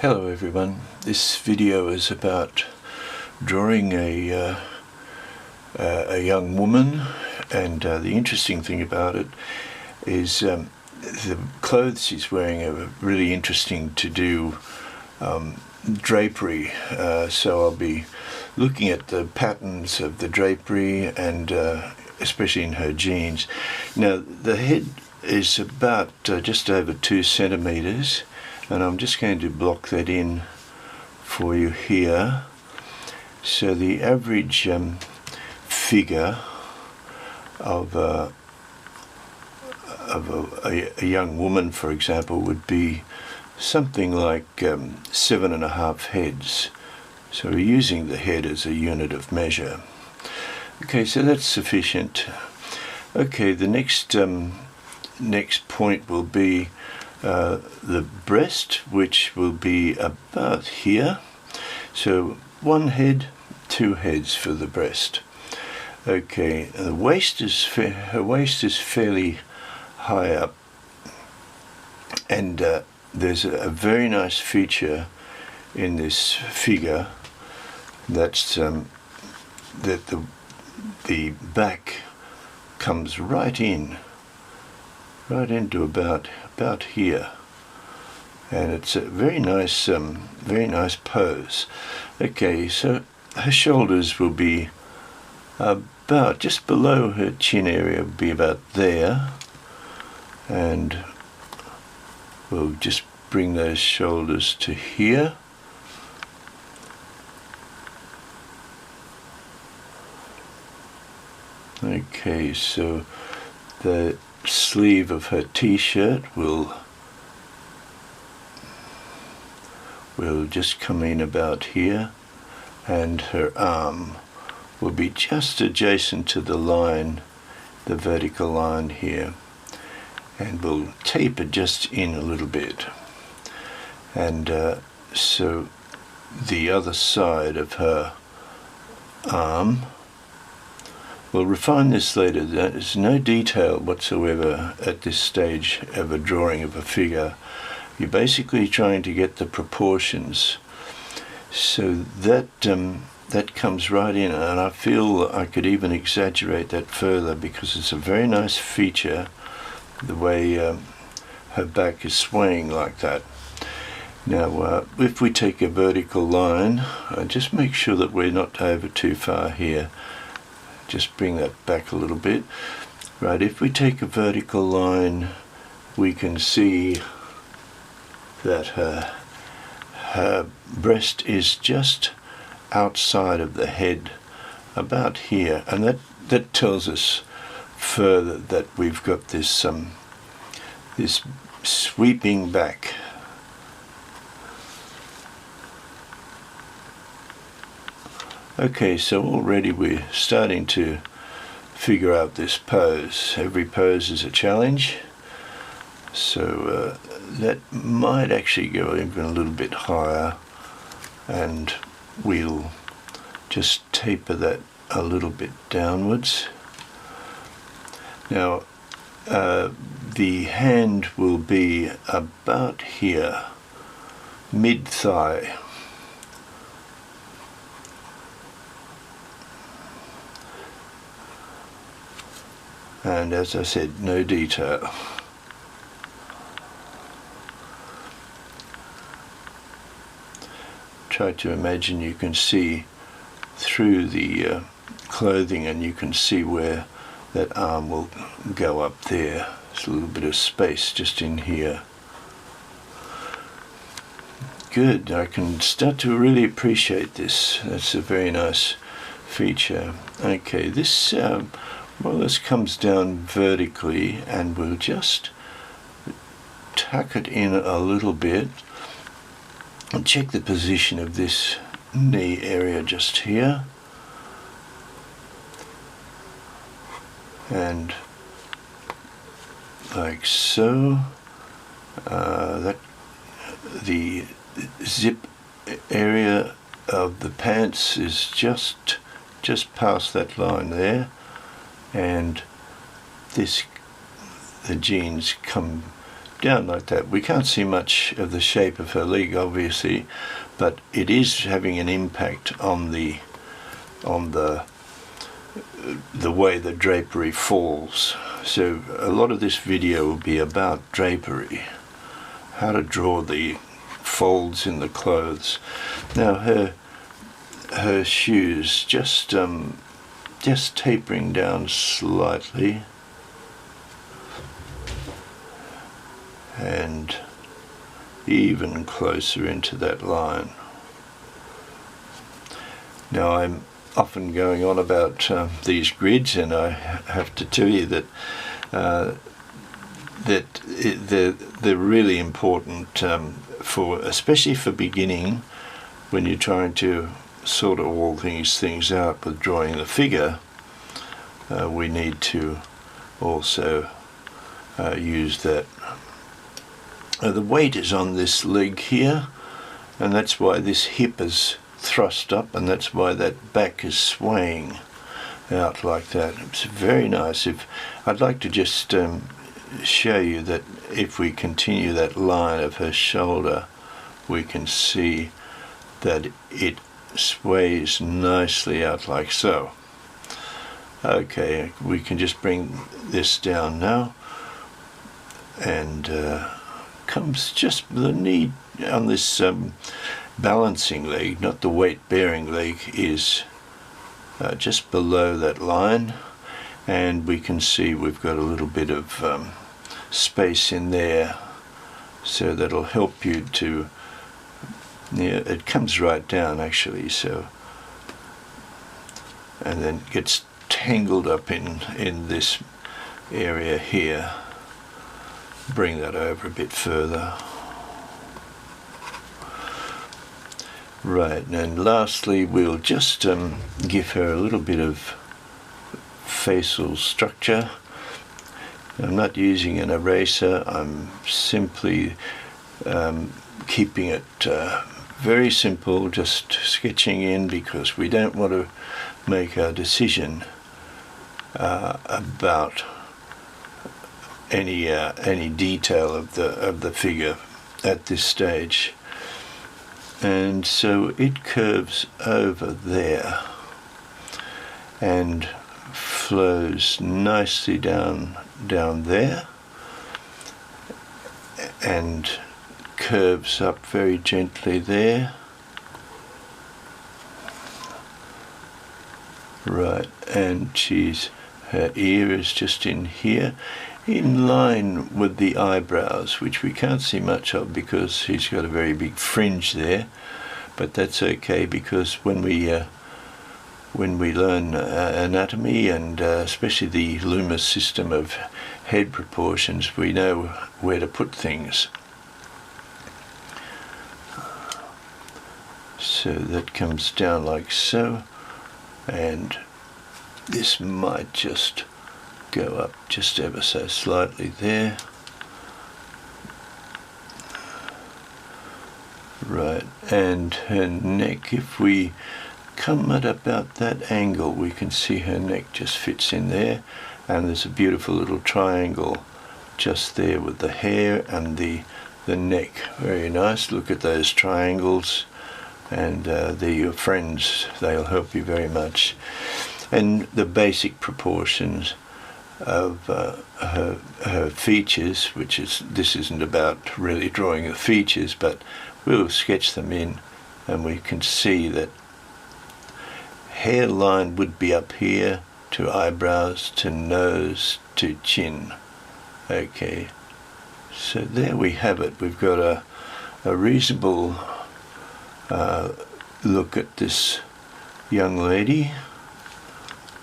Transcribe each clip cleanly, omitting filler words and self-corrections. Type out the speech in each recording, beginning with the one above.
Hello everyone, this video is about drawing a young woman, and the interesting thing about it is the clothes she's wearing are really interesting to do drapery, so I'll be looking at the patterns of the drapery and especially in her jeans. Now the head is about just over 2 centimeters, and I'm just going to block that in for you here. So the average figure of a young woman, for example, would be something like 7.5 heads. So we're using the head as a unit of measure. Okay, so that's sufficient. Okay, the next point will be the breast, which will be about here. So 1 head, 2 heads for the breast. Okay, the waist is her waist is fairly high up, and there's a very nice feature in this figure. That's that the back comes right into about here, and it's a very nice pose. Okay, so her shoulders will be about just below her chin area, will be about there, and we'll just bring those shoulders to here. Okay, so the sleeve of her t-shirt will just come in about here, and her arm will be just adjacent to the line, the vertical line here, and we'll taper just in a little bit. And so the other side of her arm, we'll refine this later. There's no detail whatsoever at this stage of a drawing of a figure. You're basically trying to get the proportions. So that comes right in, and I feel I could even exaggerate that further because it's a very nice feature, the way her back is swaying like that. Now if we take a vertical line, just make sure that we're not over too far here. Just bring that back a little bit. Right, if we take a vertical line, we can see that her breast is just outside of the head, about here, and that tells us further that we've got this this sweeping back. Okay, so already we're starting to figure out this pose. Every pose is a challenge, so that might actually go even a little bit higher, and we'll just taper that a little bit downwards. Now the hand will be about here, mid-thigh. And as I said, no detail. Try to imagine you can see through the clothing, and you can see where that arm will go up there. There's a little bit of space just in here. Good, I can start to really appreciate this. That's a very nice feature. Okay, this well, this comes down vertically, and we'll just tuck it in a little bit and check the position of this knee area just here, and like so. That the zip area of the pants is just past that line there, and the jeans come down like that. We can't see much of the shape of her leg, obviously, but it is having an impact on the way the drapery falls. So a lot of this video will be about drapery, how to draw the folds in the clothes. Now her shoes just tapering down slightly, and even closer into that line. Now I'm often going on about these grids, and I have to tell you that they're really important especially for beginning, when you're trying to sort all these things out with drawing the figure. We need to also use that. The weight is on this leg here, and that's why this hip is thrust up, and that's why that back is swaying out like that. It's very nice. I'd like to just show you that if we continue that line of her shoulder, we can see that it sways nicely out like so. Okay, we can just bring this down now, and comes just the knee on this balancing leg, not the weight bearing leg, is just below that line, and we can see we've got a little bit of space in there, so that'll help you to, it comes right down actually, so, and then gets tangled up in this area here. Bring that over a bit further. Right, and lastly we'll just give her a little bit of facial structure. I'm not using an eraser, I'm simply keeping it very simple, just sketching in, because we don't want to make a decision about any detail of the figure at this stage. And so it curves over there and flows nicely down there, and curves up very gently there. Right, and her ear is just in here, in line with the eyebrows, which we can't see much of because she's got a very big fringe there, but that's okay, because when we learn anatomy, and especially the Loomis system of head proportions, we know where to put things. So that comes down like so, and this might just go up just ever so slightly there. Right, and her neck, if we come at about that angle, we can see her neck just fits in there, and there's a beautiful little triangle just there with the hair and the neck. Very nice. Look at those triangles, and they're your friends. They'll help you very much. And the basic proportions of her features, which is, this isn't about really drawing the features, but we'll sketch them in, and we can see that hairline would be up here to eyebrows to nose to chin. Okay, so there we have it. We've got a reasonable look at this young lady,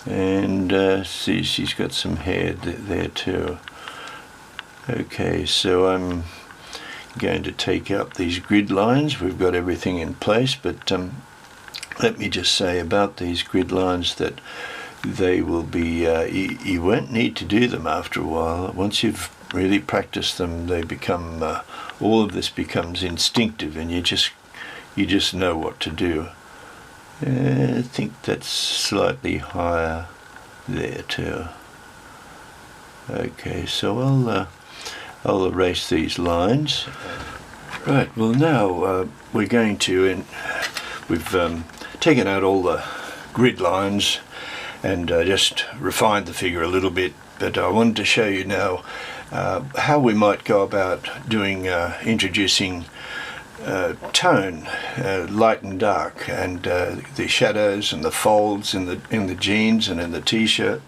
and see, she's got some hair there too. Okay, so I'm going to take out these grid lines. We've got everything in place, but let me just say about these grid lines that they will be, you won't need to do them after a while. Once you've really practiced them, they become, all of this becomes instinctive, and you just know what to do. I think that's slightly higher there too. Okay, so I'll erase these lines. Right, well now we're going to, we've taken out all the grid lines and just refined the figure a little bit, but I wanted to show you now how we might go about doing, introducing tone, light and dark, and the shadows and the folds in the jeans and in the t-shirt.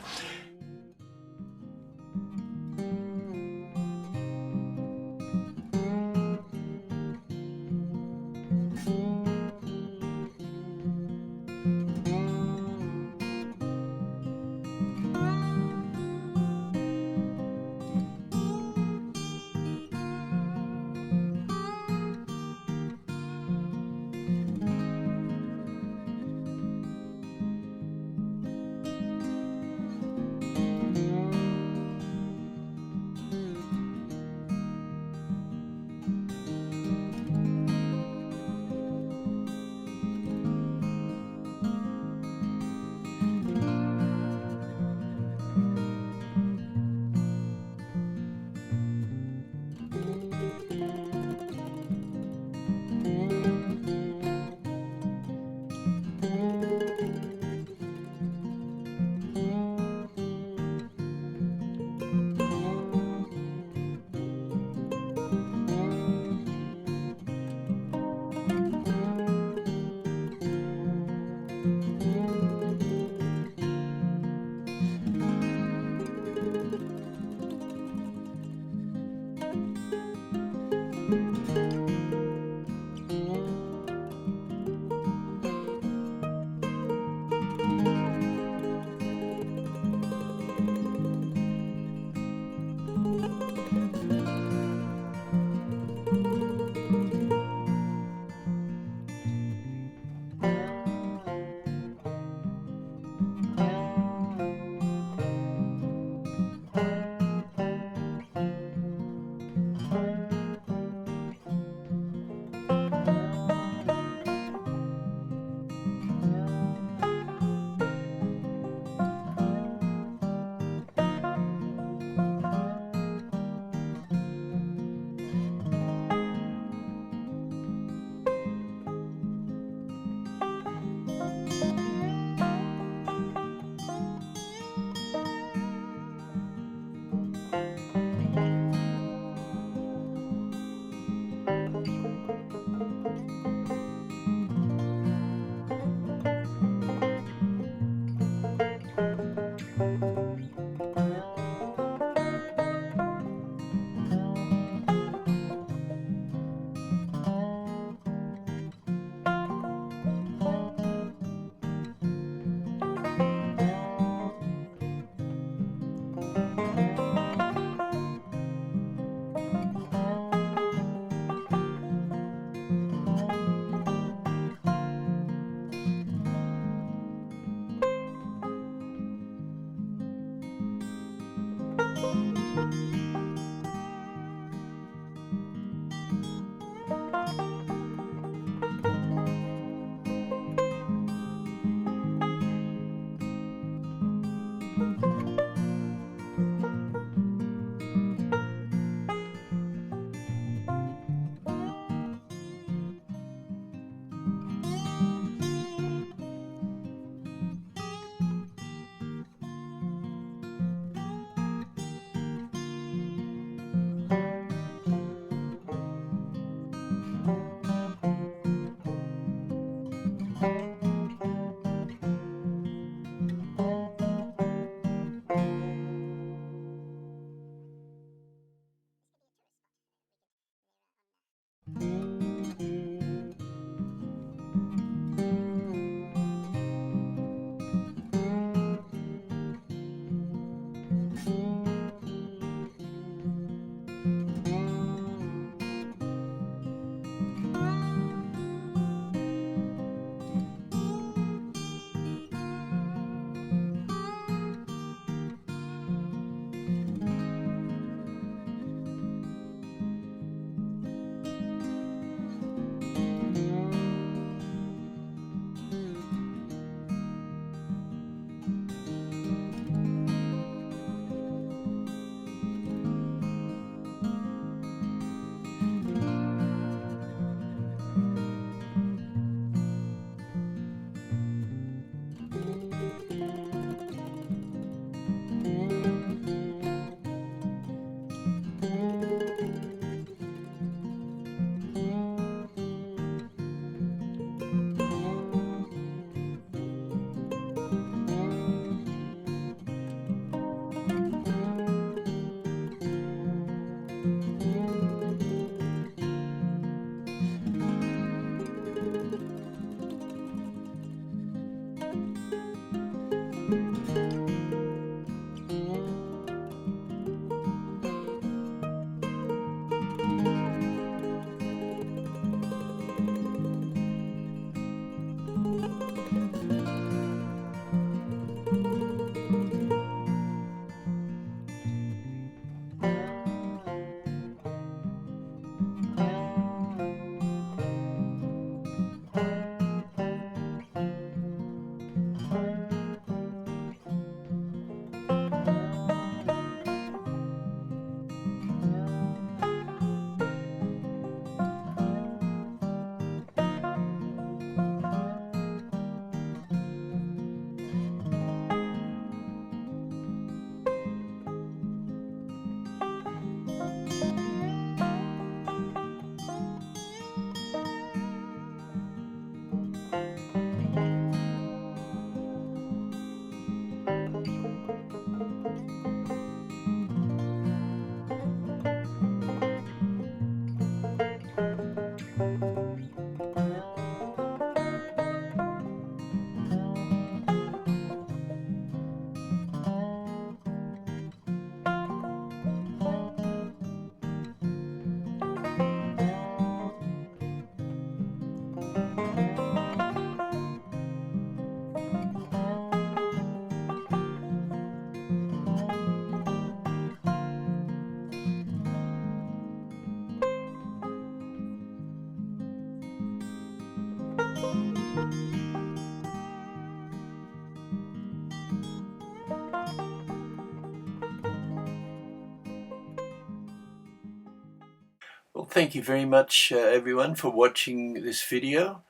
thank you very much everyone for watching this video.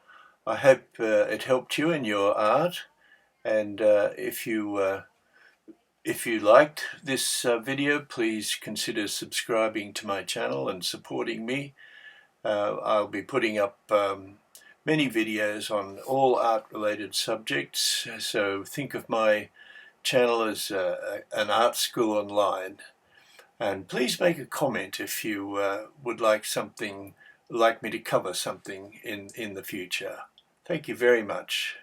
I hope it helped you in your art, and if you liked this video, please consider subscribing to my channel and supporting me. I'll be putting up many videos on all art related subjects, so think of my channel as an art school online. And please make a comment if you would like me to cover something in the future. Thank you very much.